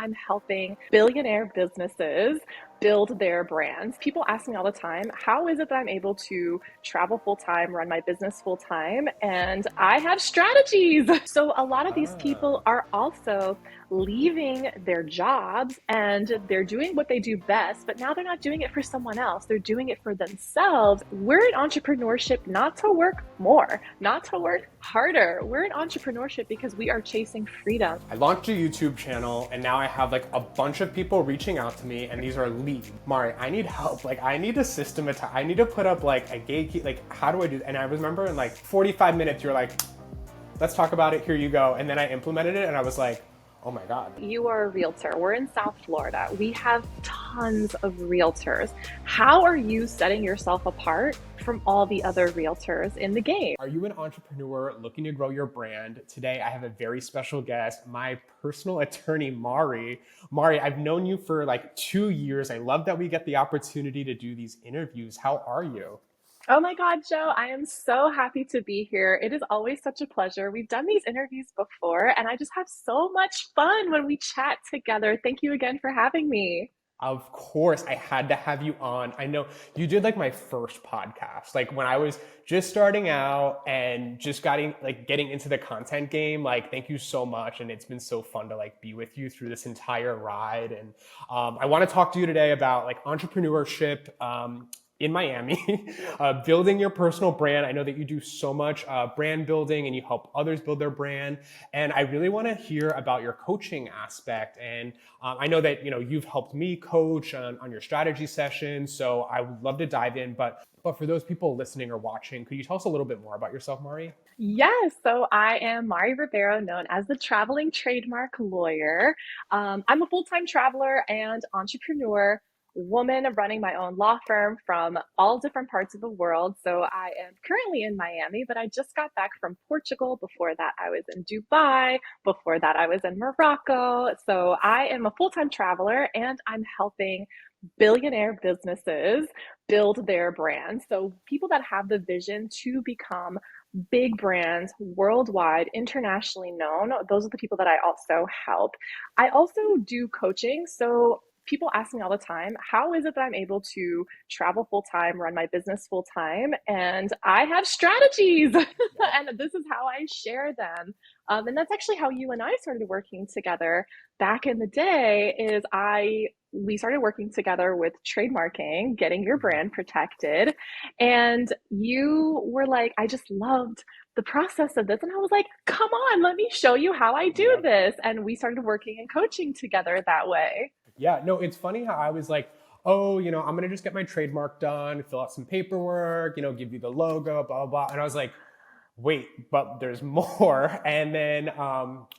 I'm helping billionaire businesses build their brands. People ask me all the time, how is it that I'm able to travel full time, run my business full time? And I have strategies. So a lot of these people Ah. are also leaving their jobs and they're doing what they do best, but now they're not doing it for someone else. They're doing it for themselves. We're in entrepreneurship not to work more, not to work harder. We're in entrepreneurship because we are chasing freedom. I launched a YouTube channel and now I have like a bunch of people reaching out to me and these are leads. Mari, I need help. Like I need to systematize, I need to put up like a gatekeep, like how do I do that? And I remember in like 45 minutes, you're like, let's talk about it, here you go. And then I implemented it and I was like, oh my God. You are a realtor. We're in South Florida. We have tons of realtors. How are you setting yourself apart from all the other realtors in the game? Are you an entrepreneur looking to grow your brand? Today, I have a very special guest, my personal attorney, Mari. Mari, I've known you for like 2 years. I love that we get the opportunity to do these interviews. How are you? Oh my God, Joe, I am so happy to be here. It is always such a pleasure. We've done these interviews before, and I just have so much fun when we chat together. Thank you again for having me. Of course, I had to have you on. I know you did like my first podcast, like when I was just starting out and just getting into the content game. Like, thank you so much, and it's been so fun to like be with you through this entire ride. And I want to talk to you today about like entrepreneurship. In Miami, building your personal brand. I know that you do so much brand building and you help others build their brand. And I really want to hear about your coaching aspect. And I know that you've helped me coach on your strategy sessions. So I would love to dive in. But for those people listening or watching, could you tell us a little bit more about yourself, Mari? Yes, so I am Mari Ribeiro, known as the traveling trademark lawyer. I'm a full-time traveler and entrepreneur, woman running my own law firm from all different parts of the world. So I am currently in Miami, but I just got back from Portugal. Before that, I was in Dubai. Before that, I was in Morocco. So I am a full-time traveler and I'm helping billionaire businesses build their brands. So people that have the vision to become big brands, worldwide, internationally known, those are the people that I also help. I also do coaching. So people ask me all the time, how is it that I'm able to travel full time, run my business full time? And I have strategies, Yep. and this is how I share them. And that's actually how you and I started working together back in the day. We started working together with trademarking, getting your Mhm. brand protected, and you were like, I just loved the process of this. And I was like, come on, let me show you how I do Yep. this. And we started working and coaching together that way. Yeah, no, it's funny how I was like, oh, I'm gonna just get my trademark done, fill out some paperwork, give you the logo, blah, blah, blah. And I was like, wait, but there's more. And then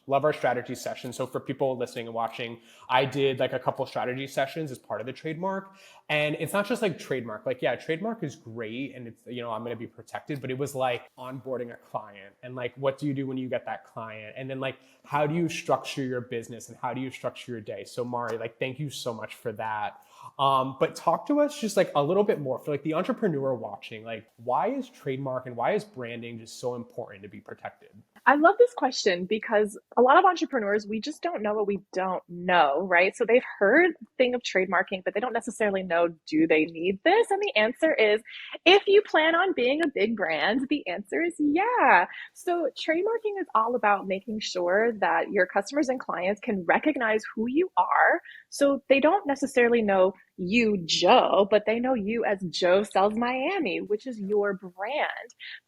love our strategy session. So for people listening and watching, I did like a couple strategy sessions as part of the trademark. And it's not just like trademark. Like, yeah, trademark is great and it's, I'm going to be protected, but it was like onboarding a client and like, what do you do when you get that client? And then like, how do you structure your business and how do you structure your day? So Mari, like, thank you so much for that. But talk to us just like a little bit more for like the entrepreneur watching, like why is trademark and why is branding just so important to be protected? I love this question because a lot of entrepreneurs, we just don't know what we don't know, right? So they've heard the thing of trademarking, but they don't necessarily know, do they need this? And the answer is, if you plan on being a big brand, the answer is yeah. So trademarking is all about making sure that your customers and clients can recognize who you are. So they don't necessarily know you, Joe, but they know you as Joe Sells Miami, which is your brand.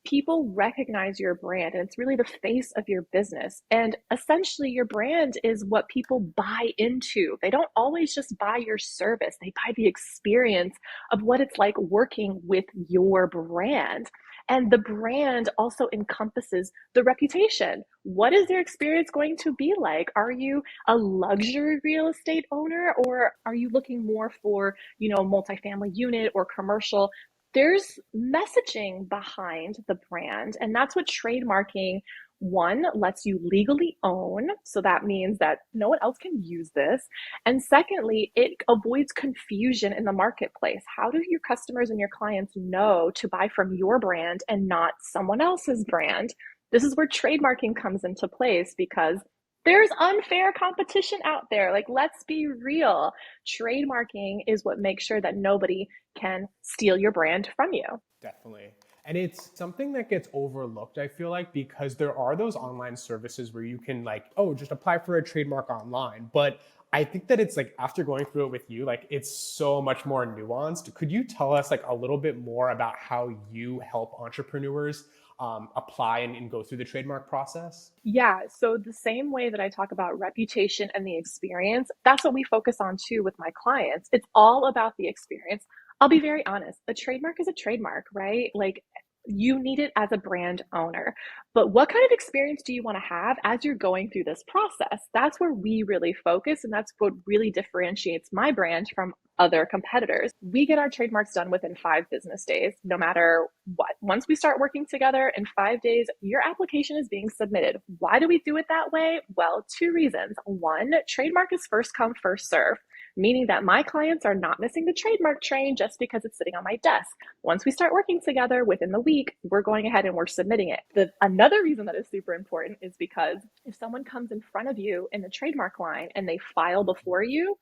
People recognize your brand and it's really the face of your business. And essentially, your brand is what people buy into. They don't always just buy your service, they buy the experience of what it's like working with your brand. And the brand also encompasses the reputation. What is their experience going to be like? Are you a luxury real estate owner or are you looking more for, multifamily unit or commercial? There's messaging behind the brand, and that's what trademarking one lets you legally own. So that means that no one else can use this. And secondly, it avoids confusion in the marketplace. How do your customers and your clients know to buy from your brand and not someone else's brand? This is where trademarking comes into place because There's unfair competition out there. Like, let's be real. Trademarking is what makes sure that nobody can steal your brand from you. Definitely. And it's something that gets overlooked, I feel like, because there are those online services where you can like, oh, just apply for a trademark online. But I think that it's like after going through it with you, like it's so much more nuanced. Could you tell us like a little bit more about how you help entrepreneurs apply and go through the trademark process? Yeah, so the same way that I talk about reputation and the experience, that's what we focus on too with my clients. It's all about the experience. I'll be very honest, a trademark is a trademark, right? Like, you need it as a brand owner. But what kind of experience do you want to have as you're going through this process? That's where we really focus, and that's what really differentiates my brand from other competitors. We get our trademarks done within 5 business days, no matter what. Once we start working together in 5 days, your application is being submitted. Why do we do it that way? Well, 2 reasons. One, trademark is first come, first serve, meaning that my clients are not missing the trademark train just because it's sitting on my desk. Once we start working together within the week, we're going ahead and we're submitting it. Another reason that is super important is because if someone comes in front of you in the trademark line and they file before you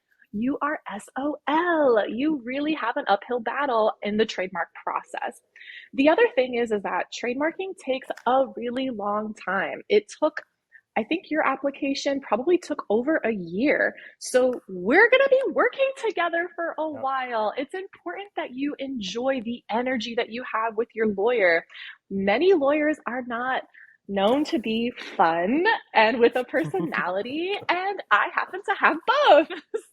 are SOL. You really have an uphill battle in the trademark process. The other thing is that trademarking takes a really long time. I think your application probably took over a year. So we're going to be working together for a Yep. while. It's important that you enjoy the energy that you have with your lawyer. Many lawyers are not known to be fun and with a personality, and I happen to have both.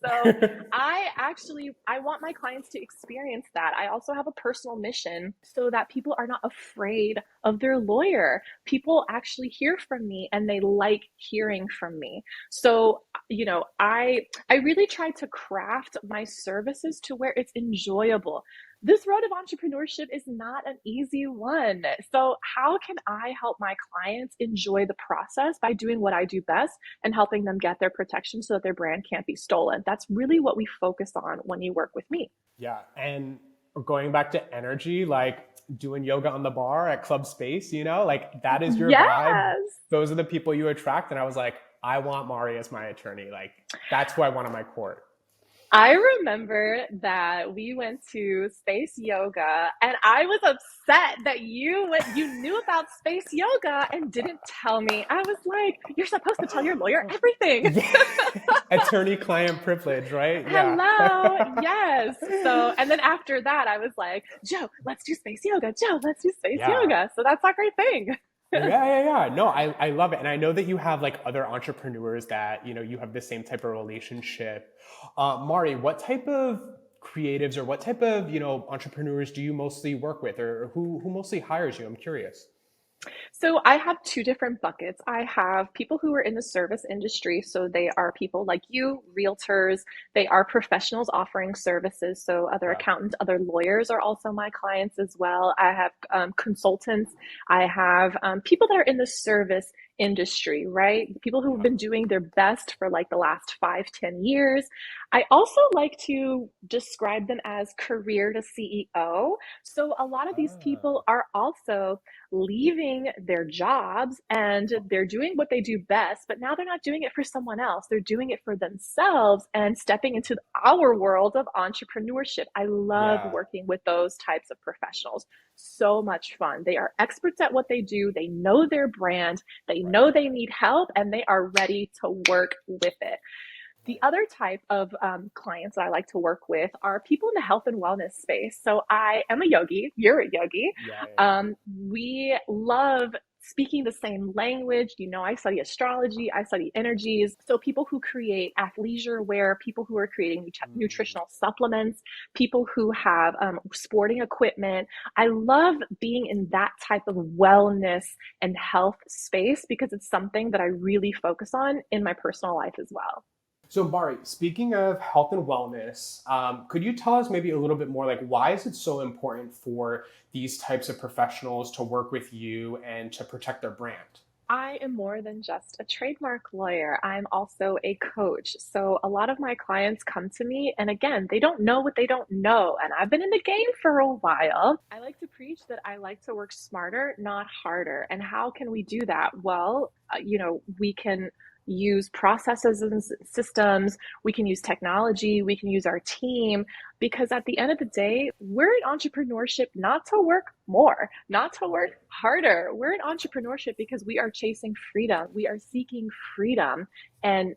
So I want my clients to experience that. I also have a personal mission so that people are not afraid of their lawyer. People actually hear from me and they like hearing from me. So, I really try to craft my services to where it's enjoyable. This road of entrepreneurship is not an easy one. So, how can I help my clients enjoy the process by doing what I do best and helping them get their protection so that their brand can't be stolen? That's really what we focus on when you work with me. Yeah. And going back to energy, like doing yoga on the bar at Club Space, like that is your vibe. Yes. Those are the people you attract. And I was like, I want Mari as my attorney. Like that's who I want on my court. I remember that we went to space yoga and I was upset that you knew about space yoga and didn't tell me. I was like, you're supposed to tell your lawyer everything. Yeah. Attorney client privilege, right? Yeah. Hello. Yes. So, and then after that, I was like, Joe, let's do space yoga. Joe, let's do space Yeah. yoga. So that's our great thing. Yeah. No, I love it. And I know that you have like other entrepreneurs that, you have the same type of relationship. Mari, what type of creatives or what type of, entrepreneurs do you mostly work with or who mostly hires you? I'm curious. So I have 2 different buckets. I have people who are in the service industry. So they are people like you, realtors. They are professionals offering services. So other Yeah. accountants, other lawyers are also my clients as well. I have consultants. I have people that are in the service industry, right? People who have Yeah. been doing their best for like the last 5, 10 years. I also like to describe them as career to CEO. So a lot of these Ah, people are also leaving their jobs and they're doing what they do best, but now they're not doing it for someone else. They're doing it for themselves and stepping into our world of entrepreneurship. I love yeah. working with those types of professionals. So much fun. They are experts at what they do. They know their brand. They Right. know they need help and they are ready to work with it. The Right. other type of clients that I like to work with are people in the health and wellness space. So I am a yogi. You're a yogi. Yeah. We love speaking the same language. I study astrology, I study energies. So people who create athleisure wear, people who are creating Mm, nutritional supplements, people who have sporting equipment. I love being in that type of wellness and health space because it's something that I really focus on in my personal life as well. So, Bari, speaking of health and wellness, could you tell us maybe a little bit more like why is it so important for these types of professionals to work with you and to protect their brand? I am more than just a trademark lawyer. I'm also a coach. So a lot of my clients come to me, and again, they don't know what they don't know. And I've been in the game for a while. I like to preach that I like to work smarter, not harder. And how can we do that? Well, we can use processes and systems, we can use technology, we can use our team, because at the end of the day, we're in entrepreneurship not to work more, not to work harder. We're in entrepreneurship because we are chasing freedom. We are seeking freedom. And,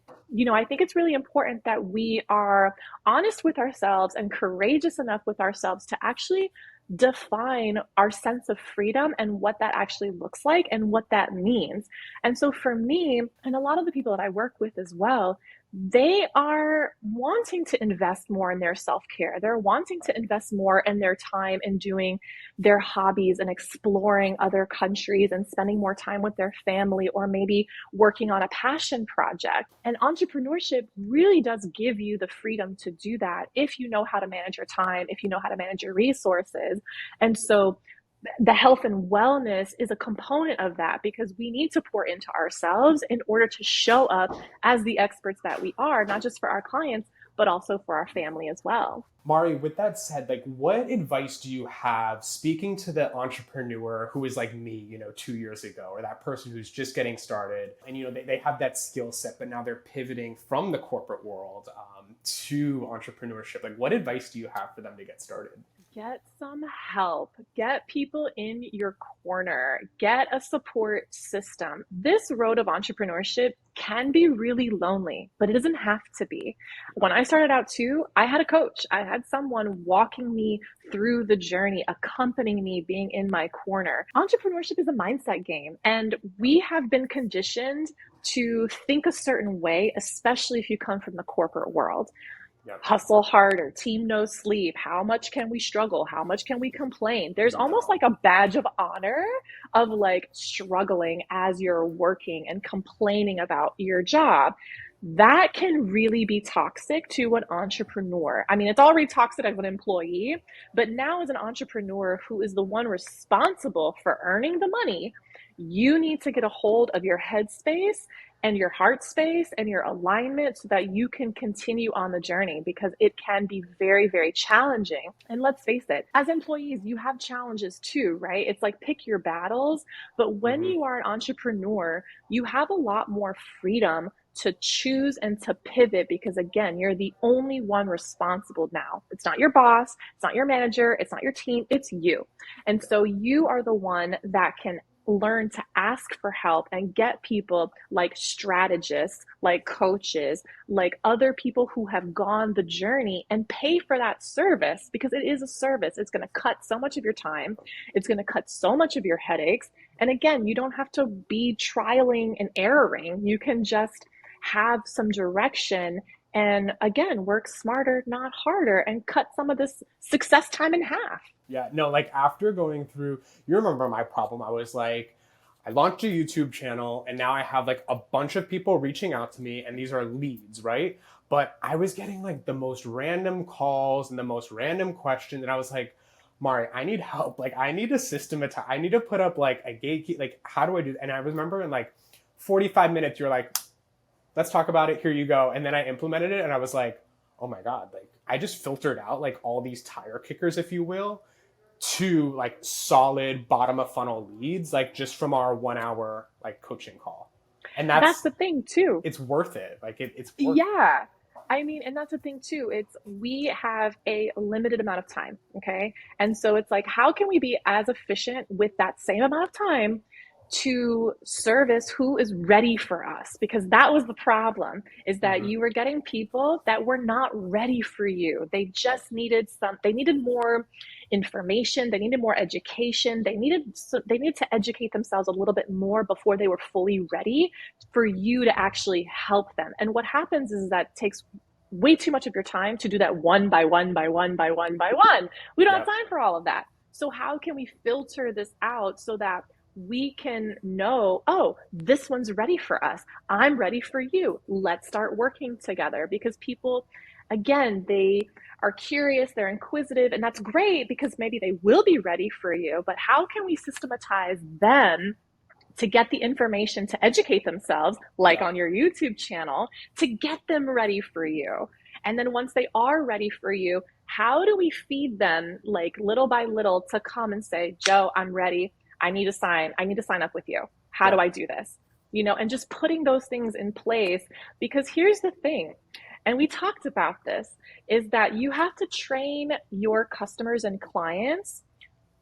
I think it's really important that we are honest with ourselves and courageous enough with ourselves to actually define our sense of freedom and what that actually looks like and what that means. And so for me, and a lot of the people that I work with as well, they are wanting to invest more in their self-care. They're wanting to invest more in their time in doing their hobbies and exploring other countries and spending more time with their family, or maybe working on a passion project. And entrepreneurship really does give you the freedom to do that if you know how to manage your time, if you know how to manage your resources. And so the health and wellness is a component of that, because we need to pour into ourselves in order to show up as the experts that we are, not just for our clients, but also for our family as well. Mari, with that said, like, what advice do you have speaking to the entrepreneur who is like me, 2 years ago, or that person who's just getting started and, they have that skill set, but now they're pivoting from the corporate world to entrepreneurship? Like, what advice do you have for them to get started? Get some help. Get people in your corner. Get a support system. This road of entrepreneurship can be really lonely, but it doesn't have to be. When I started out too, I had a coach. I had someone walking me through the journey, accompanying me, being in my corner. Entrepreneurship is a mindset game, and we have been conditioned to think a certain way, especially if you come from the corporate world. Yep. Hustle harder, team no sleep. How much can we struggle? How much can we complain? There's almost like a badge of honor of like struggling as you're working and complaining about your job. That can really be toxic to an entrepreneur. I mean, it's already toxic as an employee, but now as an entrepreneur who is the one responsible for earning the money, you need to get a hold of your headspace and your heart space and your alignment so that you can continue on the journey, because it can be very, very challenging. And let's face it, as employees, you have challenges too, right? It's like pick your battles. But when you are an entrepreneur, you have a lot more freedom to choose and to pivot, because again, you're the only one responsible now. It's not your boss, it's not your manager, it's not your team, it's you. And so you are the one that can learn to ask for help and get people like strategists, like coaches, like other people who have gone the journey, and pay for that service, because it is a service. It's going to cut so much of your time. It's going to cut so much of your headaches. And again, you don't have to be trialing and erroring. You can just have some direction and again, work smarter, not harder, and cut some of this success time in half. Yeah, no, like after going through, you remember my problem. I was like, I launched a YouTube channel and now I have like a bunch of people reaching out to me, and these are leads, right? But I was getting like the most random calls and the most random questions. And I was like, Mari, I need help. Like, I need to systematize, I need to put up like a gatekeep. Like, how do I do that? And I remember in like 45 minutes, you're like, let's talk about it. Here you go. And then I implemented it and I was like, oh my God, like I just filtered out like all these tire kickers, if you will, to like solid bottom of funnel leads, like just from our 1 hour like coaching call. And that's the thing too. It's worth it. Like it's worth Yeah. I mean, and that's the thing too. It's we have a limited amount of time. Okay. And so it's like, how can we be as efficient with that same amount of time to service who is ready for us? Because that was the problem, is that you were getting people that were not ready for you. They just needed they needed more information, they needed more education, they needed to educate themselves a little bit more before they were fully ready for you to actually help them. And what happens is that it takes way too much of your time to do that one by one by one by one by one. We don't have time for all of that. So how can we filter this out so that we can know, oh, this one's ready for us. I'm ready for you. Let's start working together. Because people, again, they are curious, they're inquisitive, and that's great because maybe they will be ready for you. But how can we systematize them to get the information to educate themselves, like on your YouTube channel, to get them ready for you? And then once they are ready for you, how do we feed them like little by little to come and say, Joe, I'm ready. I need to sign up with you. How do I do this? and just putting those things in place. Because here's the thing, and we talked about this, is that you have to train your customers and clients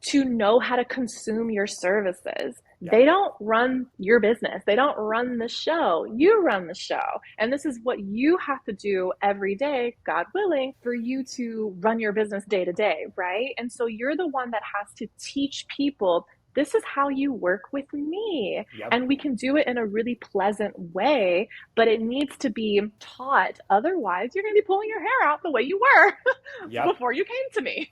to know how to consume your services. Yep. They don't run your business. They don't run the show. You run the show. And this is what you have to do every day, God willing, for you to run your business day to day, right? And so you're the one that has to teach people, this is how you work with me. Yep. And we can do it in a really pleasant way, but it needs to be taught. Otherwise, you're going to be pulling your hair out the way you were Yep. before you came to me.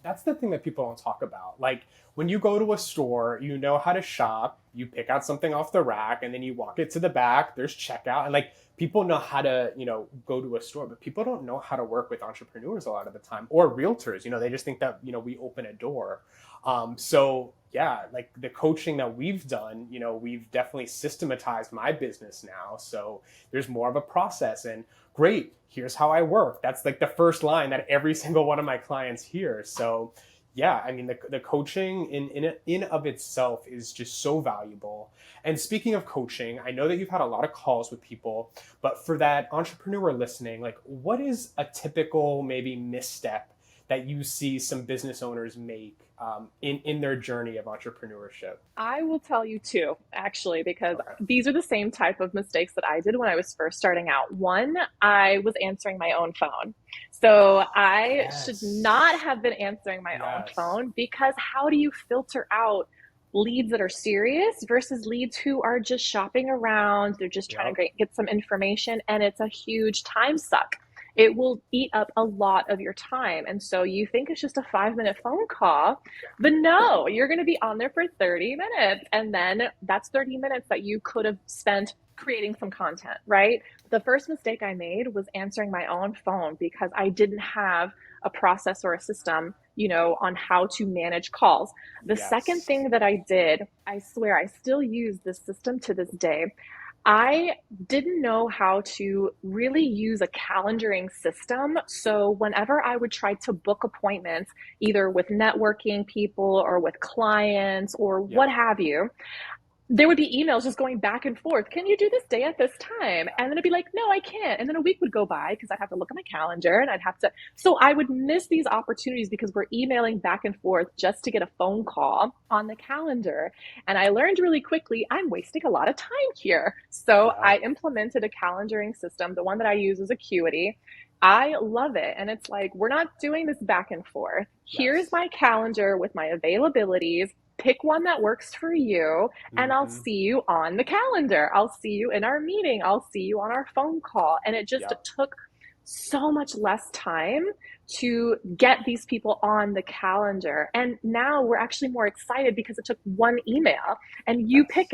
That's the thing that people don't talk about. Like when you go to a store, you know how to shop, you pick out something off the rack and then you walk it to the back, there's checkout. And like people know how to, go to a store, but people don't know how to work with entrepreneurs a lot of the time, or realtors. They just think that, we open a door. So yeah, like the coaching that we've done, we've definitely systematized my business now. So there's more of a process, and great, here's how I work. That's like the first line that every single one of my clients hear. So yeah, I mean, the coaching in of itself is just so valuable. And speaking of coaching, I know that you've had a lot of calls with people, but for that entrepreneur listening, like what is a typical maybe misstep that you see some business owners make in their journey of entrepreneurship? I will tell you two, actually, because Okay. these are the same type of mistakes that I did when I was first starting out. One, I was answering my own phone. So I should Yes. not have been answering my own Yes. phone, because how do you filter out leads that are serious versus leads who are just shopping around? They're just trying Yep. to get some information, and it's a huge time suck. It will eat up a lot of your time. And so you think it's just a 5-minute phone call, but no, you're going to be on there for 30 minutes. And then that's 30 minutes that you could have spent creating some content, right? The first mistake I made was answering my own phone because I didn't have a process or a system, on how to manage calls. The second Yes. thing that I did, I swear I still use this system to this day. I didn't know how to really use a calendaring system. So whenever I would try to book appointments, either with networking people or with clients or what Yep. have you, there would be emails just going back and forth. Can you do this day at this time? And then it'd be like, no, I can't. And then a week would go by because I'd have to look at my calendar and I'd have to. So I would miss these opportunities because we're emailing back and forth just to get a phone call on the calendar. And I learned really quickly, I'm wasting a lot of time here. So Yeah. I implemented a calendaring system. The one that I use is Acuity. I love it. And it's like, we're not doing this back and forth. Here's Yes. my calendar with my availabilities. Pick one that works for you, and I'll Hmm. see you on the calendar. I'll see you in our meeting. I'll see you on our phone call. And it just Yep. took so much less time to get these people on the calendar. And now we're actually more excited because it took one email, and Yes. you pick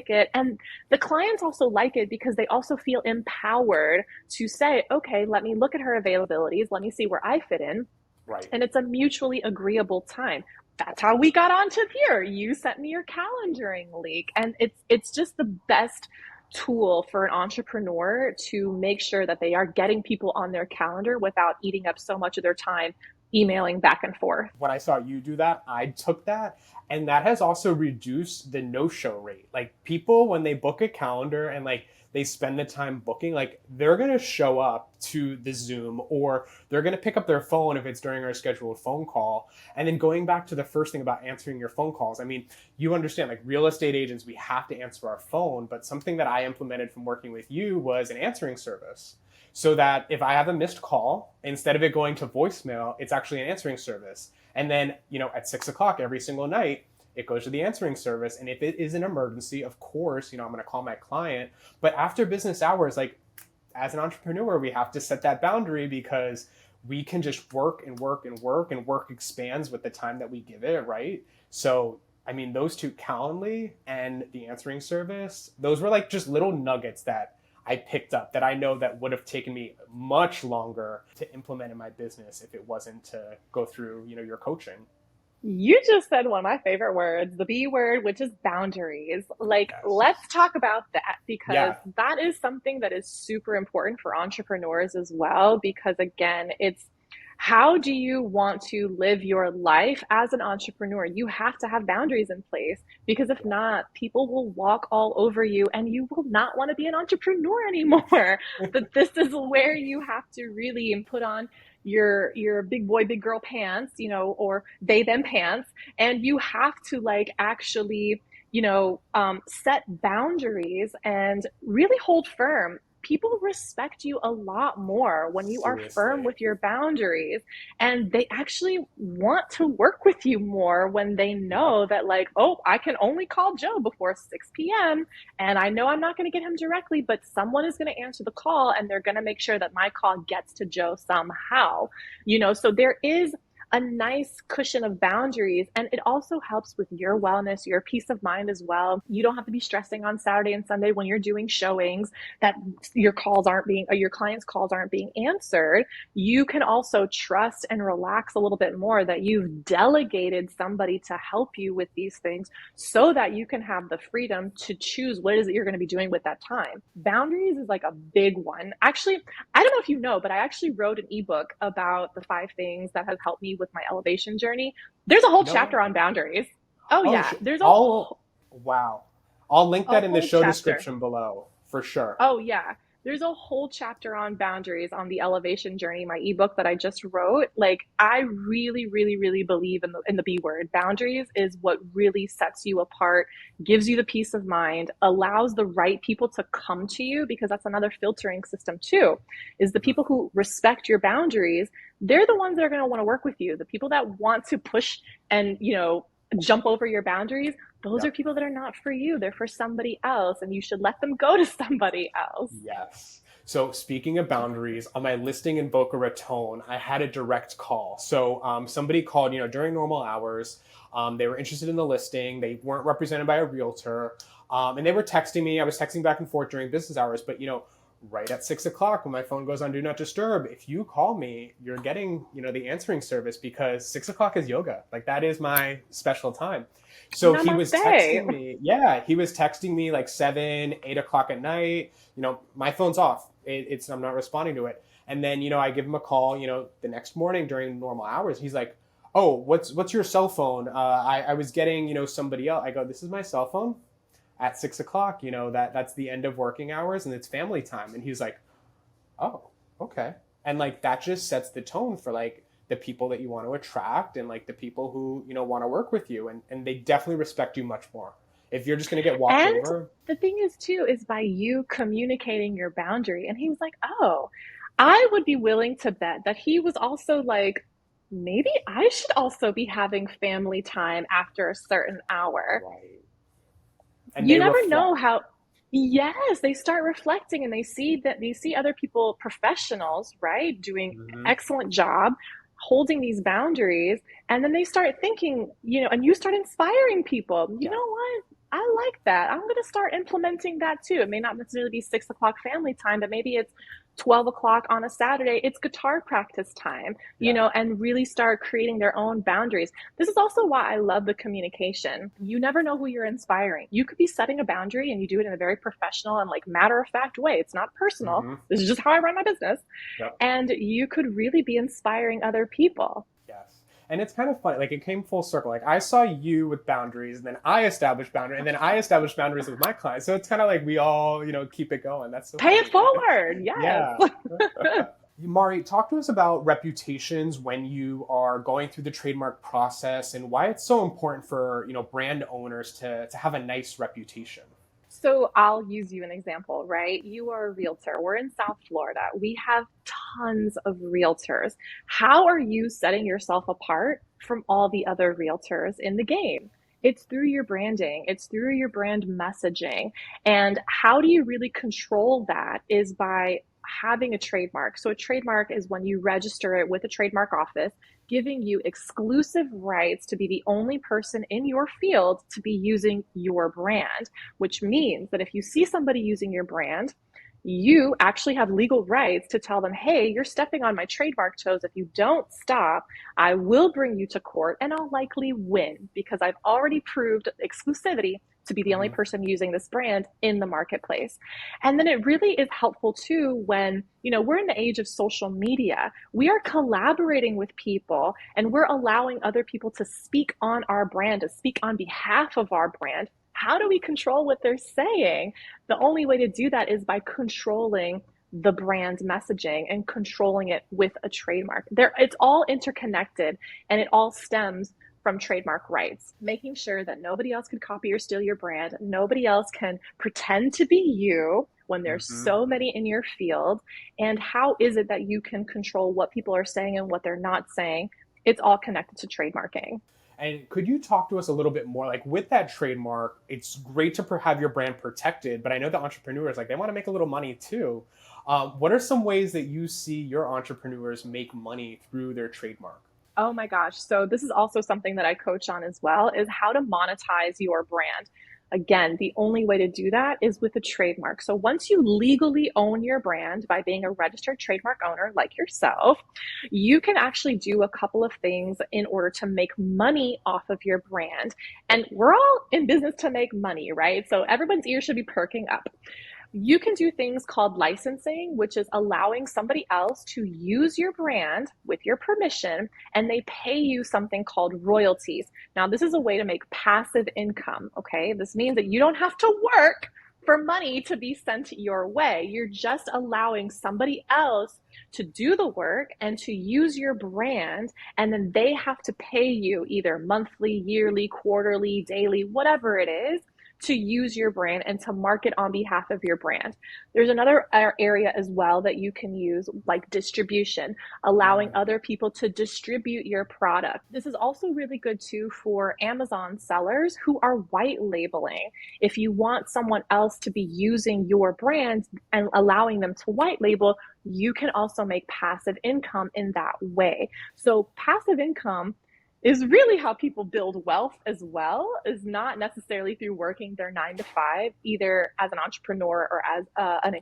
it. And the clients also like it because they also feel empowered to say, okay, let me look at her availabilities. Let me see where I fit in. Right. And it's a mutually agreeable time. That's how we got onto here. You sent me your calendaring link, and it's just the best tool for an entrepreneur to make sure that they are getting people on their calendar without eating up so much of their time emailing back and forth. When I saw you do that, I took that. And that has also reduced the no-show rate. Like people, when they book a calendar and like they spend the time booking, like they're going to show up to the Zoom, or they're going to pick up their phone if it's during our scheduled phone call. And then going back to the first thing about answering your phone calls, I mean, you understand, like real estate agents, we have to answer our phone. But something that I implemented from working with you was an answering service, so that if I have a missed call, instead of it going to voicemail, it's actually an answering service. And then, at 6 o'clock every single night, it goes to the answering service. And if it is an emergency, of course, I'm going to call my client. But after business hours, like as an entrepreneur, we have to set that boundary, because we can just work and work and work, and work expands with the time that we give it, right? So, I mean, those two, Calendly and the answering service, those were like just little nuggets that I picked up that I know that would have taken me much longer to implement in my business if it wasn't to go through, your coaching. You just said one of my favorite words, the B word, which is boundaries. Like, Yes. let's talk about that, because Yeah. that is something that is super important for entrepreneurs as well. Because again, it's How do you want to live your life as an entrepreneur? You have to have boundaries in place because if Yeah, not, people will walk all over you and you will not want to be an entrepreneur anymore. But this is where you have to really put on your big boy, big girl pants, or they them pants, and you have to like actually set boundaries and really hold firm. People respect you a lot more when you are firm seriously. with your boundaries, and they actually want to work with you more when they Yep. know that, like, oh, I can only call Joe before 6 p.m. and I know I'm not going to get him directly, but someone is going to answer the call and they're going to make sure that my call gets to Joe somehow. So there is a nice cushion of boundaries, and it also helps with your wellness, your peace of mind as well. You don't have to be stressing on Saturday and Sunday when you're doing showings that your clients calls aren't being answered. You can also trust and relax a little bit more that you've delegated somebody to help you with these things so that you can have the freedom to choose what it is that you're going to be doing with that time. Boundaries is like a big one. Actually, I don't know if you know, but I actually wrote an ebook about the 5 things that have helped me with my elevation journey. There's a whole No chapter way. on boundaries. Oh Oh, yeah, there's I'll, wow. I'll link a that in the whole show chapter. description below for sure. Oh yeah. There's a whole chapter on boundaries on the elevation journey, my ebook that I just wrote. Like, I really, really, really believe in the B word. Boundaries is what really sets you apart, gives you the peace of mind, allows the right people to come to you, because that's another filtering system too. Is the Mhm. people who respect your boundaries, they're the ones that are going to want to work with you. The people that want to push and, jump over your boundaries, those are Yep. people that are not for you. They're for somebody else, and you should let them go to somebody else. Yes. So speaking of boundaries, on my listing in Boca Raton, I had a direct call. So somebody called, during normal hours. They were interested in the listing. They weren't represented by a realtor, and they were texting me. I was texting back and forth during business hours, but right at 6 o'clock when my phone goes on Do Not Disturb, if you call me, you're getting the answering service because 6 o'clock is yoga. Like that is my special time. So he was Namaste. texting me. Yeah, he was texting me like 7, 8 o'clock at night. My phone's off. It's I'm not responding to it. And then I give him a call. The next morning during normal hours. He's like, "Oh, what's your cell phone? I was getting somebody else." I go, "This is my cell phone at 6 o'clock. That's the end of working hours and it's family time." And he's like, "Oh, okay." And like that just sets the tone for like the people that you want to attract and like the people who want to work with you, and they definitely respect you much more. If you're just going to get walked And over, the thing is, too, is by you communicating your boundary. And he was like, oh, I would be willing to bet that he was also like, maybe I should also be having family time after a certain hour. right, and You they never reflect. know how. Yes, they start reflecting and they see other people, professionals, right, doing Hmm. excellent job holding these boundaries, and then they start thinking, and you start inspiring people. You Yeah. know what? I like that. I'm going to start implementing that too. It may not necessarily be 6 o'clock family time, but maybe it's 12 o'clock on a Saturday. It's guitar practice time, Yeah. and really start creating their own boundaries. This is also why I love the communication. You never know who you're inspiring. You could be setting a boundary and you do it in a very professional and like matter of fact way. It's not personal. Hmm. This is just how I run my business. Yep. And you could really be inspiring other people. Yes. And it's kind of funny. Like it came full circle. Like I saw you with boundaries, and then I established boundaries, and then I established boundaries with my clients. So it's kind of like we all, keep it going. That's so Pay it funny. forward. Yes. Yeah. Mari, talk to us about reputations when you are going through the trademark process and why it's so important for, brand owners to have a nice reputation. So I'll use you an example, right? You are a realtor. We're in South Florida. We have tons of realtors. How are you setting yourself apart from all the other realtors in the game? It's through your branding, it's through your brand messaging. And how do you really control that is by having a trademark. So a trademark is when you register it with a trademark office, giving you exclusive rights to be the only person in your field to be using your brand, which means that if you see somebody using your brand, you actually have legal rights to tell them, hey, you're stepping on my trademark toes. If you don't stop, I will bring you to court and I'll likely win because I've already proved exclusivity to be the only person using this brand in the marketplace. And then it really is helpful too when, we're in the age of social media. We are collaborating with people and we're allowing other people to speak on our brand, to speak on behalf of our brand. How do we control what they're saying? The only way to do that is by controlling the brand messaging and controlling it with a trademark. It's all interconnected and it all stems from trademark rights, making sure that nobody else can copy or steal your brand. Nobody else can pretend to be you when there's so many in your field. And how is it that you can control what people are saying and what they're not saying? It's all connected to trademarking. And could you talk to us a little bit more, like with that trademark, it's great to have your brand protected, but I know the entrepreneurs, like they want to make a little money too. What are some ways that you see your entrepreneurs make money through their trademark? Oh my gosh. So this is also something that I coach on as well, is how to monetize your brand. Again, the only way to do that is with a trademark. So once you legally own your brand by being a registered trademark owner like yourself, you can actually do a couple of things in order to make money off of your brand. And we're all in business to make money, right? So everyone's ears should be perking up. You can do things called licensing, which is allowing somebody else to use your brand with your permission, and they pay you something called royalties. Now, this is a way to make passive income, okay? This means that you don't have to work for money to be sent your way. You're just allowing somebody else to do the work and to use your brand, and then they have to pay you either monthly, yearly, quarterly, daily, whatever it is, to use your brand and to market on behalf of your brand. There's another area as well that you can use, like distribution, allowing other people to distribute your product. This is also really good too for Amazon sellers who are white labeling. If you want someone else to be using your brand and allowing them to white label, you can also make passive income in that way. So passive income is really how people build wealth as well, is not necessarily through working their 9 to 5, either as an entrepreneur or as an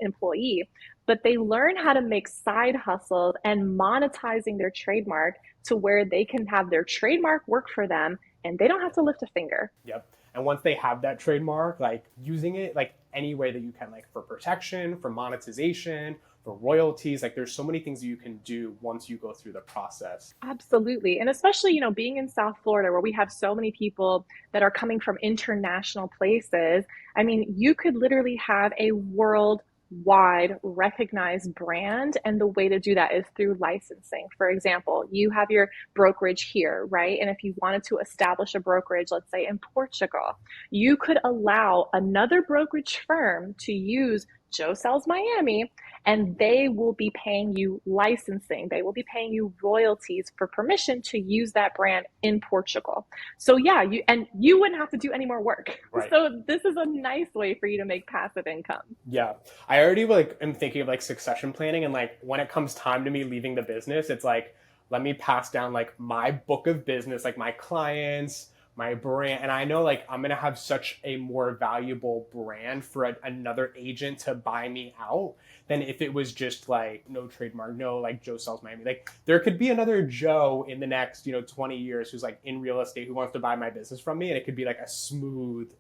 employee, but they learn how to make side hustles and monetizing their trademark to where they can have their trademark work for them and they don't have to lift a finger. Yep. And once they have that trademark, like using it like any way that you can, like for protection, for monetization, for royalties, like there's so many things that you can do once you go through the process. Absolutely. And especially, being in South Florida where we have so many people that are coming from international places. I mean, you could literally have a worldwide recognized brand. And the way to do that is through licensing. For example, you have your brokerage here, right? And if you wanted to establish a brokerage, let's say in Portugal, you could allow another brokerage firm to use Joe Sells Miami, and they will be paying you licensing. They will be paying you royalties for permission to use that brand in Portugal. So yeah, you wouldn't have to do any more work. Right. So this is a nice way for you to make passive income. Yeah. I already am thinking of like succession planning, and like when it comes time to me leaving the business, it's like, let me pass down like my book of business, like my clients, my brand. And I know like I'm going to have such a more valuable brand for another agent to buy me out than if it was just like no trademark, no like Joe Sells Miami. Like there could be another Joe in the next, 20 years who's like in real estate who wants to buy my business from me. And it could be like a smooth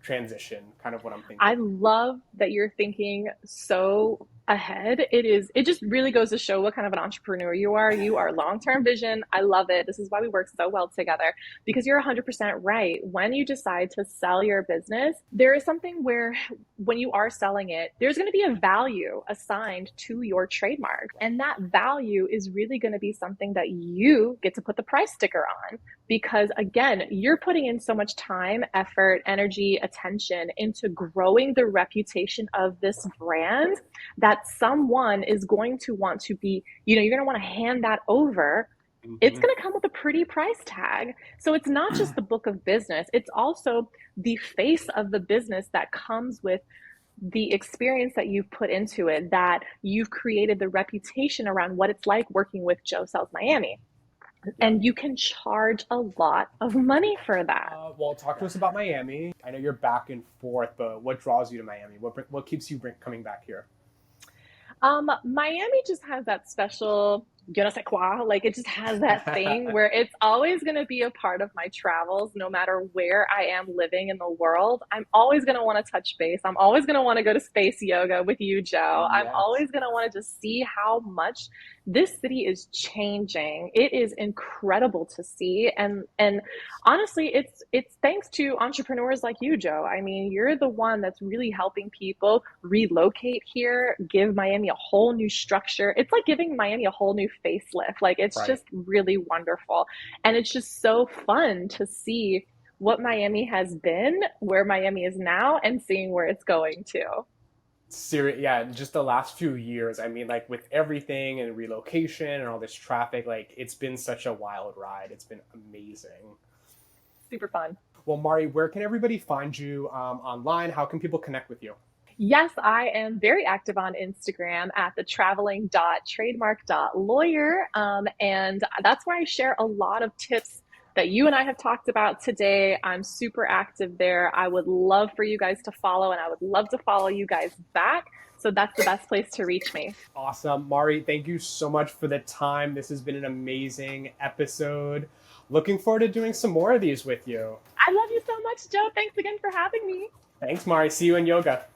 transition, kind of what I'm thinking. I love that you're thinking so ahead. It just really goes to show what kind of an entrepreneur you are. You are long-term vision. I love it. This is why we work so well together, because you're 100% right. When you decide to sell your business, there is something where when you are selling it, there's going to be a value assigned to your trademark. And that value is really going to be something that you get to put the price sticker on, because again, you're putting in so much time, effort, energy, attention into growing the reputation of this brand that someone is going to want to be, you're going to want to hand that over. It's going to come with a pretty price tag. So it's not just the book of business, it's also the face of the business that comes with the experience that you've put into it, that you've created the reputation around what it's like working with Joe Sells Miami. And you can charge a lot of money for that. Well, talk to us about Miami. I know you're back and forth, but what draws you to Miami? What keeps you coming back here? Miami just has that special je ne sais quoi. Like it just has that thing where it's always going to be a part of my travels, no matter where I am living in the world. I'm always going to want to touch base. I'm always going to want to go to space yoga with you, Joe. I'm Yes. always going to want to just see how much this city is changing. It is incredible to see. And honestly, it's thanks to entrepreneurs like you, Joe. I mean, you're the one that's really helping people relocate here, give Miami a whole new structure. It's like giving Miami a whole new facelift. Like it's Right. just really wonderful. And it's just so fun to see what Miami has been, where Miami is now, and seeing where it's going to. Yeah, just the last few years. I mean, like with everything and relocation and all this traffic, like it's been such a wild ride. It's been amazing. Super fun. Well, Mari, where can everybody find you online? How can people connect with you? Yes, I am very active on Instagram at the traveling.trademark.lawyer. And that's where I share a lot of tips that you and I have talked about today. I'm super active there. I would love for you guys to follow, and I would love to follow you guys back. So that's the best place to reach me. Awesome. Mari, thank you so much for the time. This has been an amazing episode. Looking forward to doing some more of these with you. I love you so much, Joe. Thanks again for having me. Thanks, Mari. See you in yoga.